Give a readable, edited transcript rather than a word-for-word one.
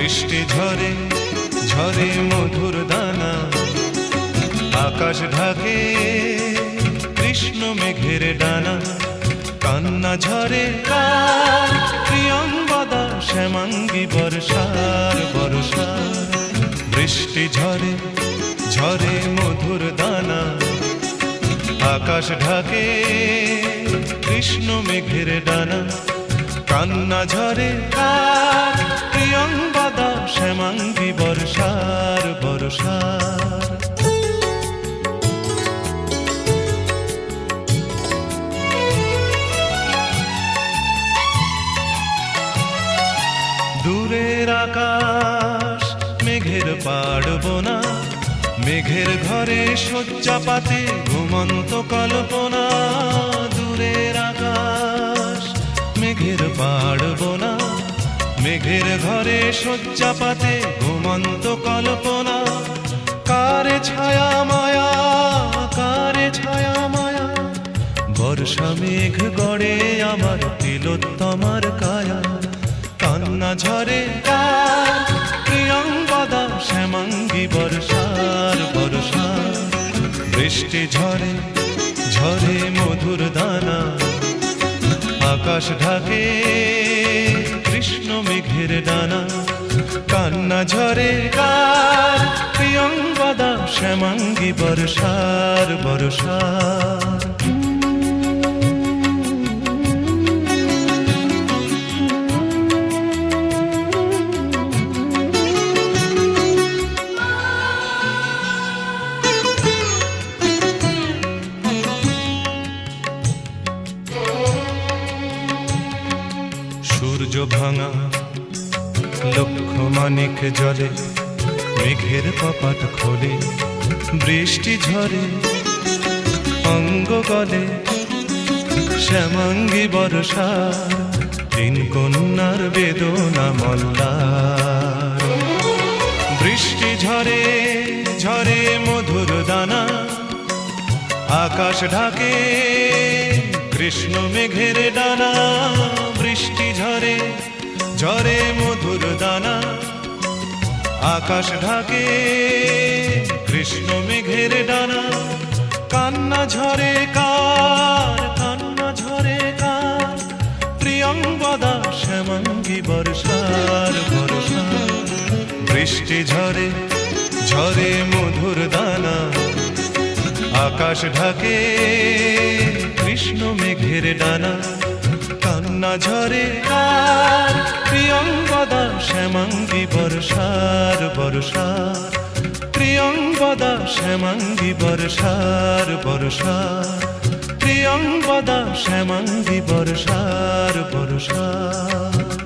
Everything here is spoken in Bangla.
বৃষ্টি ঝরে ঝরে মধুর দানা, আকাশ ঢাকে কৃষ্ণ মেঘের ডানা। কান্না ঝরে কার প্রিয়ঙ্গদা শ্যামাঙ্গী বর্ষার বর্ষার। বৃষ্টি ঝরে ঝরে মধুর দানা, আকাশ ঢাকে কৃষ্ণ মেঘের ডানা। কান্না ঝরে কার প্রিয়ঙ্গদা শ্যামাঙ্গী বর্ষার বর্ষার। দূরের আকাশ মেঘের পাড়বনা, মেঘের ঘরে শয্যা পাতে ঘুমন্ত কল্পনা। দূরের আকাশ মেঘের পাড়বনা, মেঘের ঘরে শয্যা পাতে ঘুমন্ত কল্পনা। কারে ছায়া মায়া, কারে ছায়া মায়া, বর্ষা মেঘ গড়ে আমার তিলোত্তমার কায়া। কান্না ঝরে কার প্রিয়ঙ্গদা শ্যামাঙ্গী বর্ষার বর্ষার। বৃষ্টি ঝরে ঝরে মধুর দানা, আকাশ ঢাকে কৃষ্ণ মেঘের ডানা। কান্না ঝরে কার প্রিয়ঙ্গদা শ্যামাঙ্গী বর্ষার বর্ষার। সূর্য ভাঙা লক্ষ মানিক জলে, মেঘের কপাট খোলে বৃষ্টি ঝরে অঙ্গ গলে। শ্যামাঙ্গী বর্ষার তিন কন্যার বেদনা মল্লার। বৃষ্টি ঝরে ঝরে মধুর দানা, আকাশ ঢাকে কৃষ্ণ মেঘের ডানা। বৃষ্টি ঝরে ঝরে মধুর দানা, আকাশ ঢাকে কৃষ্ণ মেঘের ডানা। কান্না ঝরে কার, কান্না ঝরে কার প্রিয়ঙ্গদা শ্যামাঙ্গী বর্ষার বর্ষার। বৃষ্টি ঝরে ঝরে মধুর দানা, আকাশ ঢাকে কৃষ্ণ মেঘের ডানা। কান্না ঝরে কার প্রিয়ঙ্গদা শ্যামাঙ্গী বর্ষার বর্ষার। প্রিয়ঙ্গদা শ্যামাঙ্গী বর্ষার বর্ষার। প্রিয়ঙ্গদা শ্যামাঙ্গী বর্ষার বর্ষার।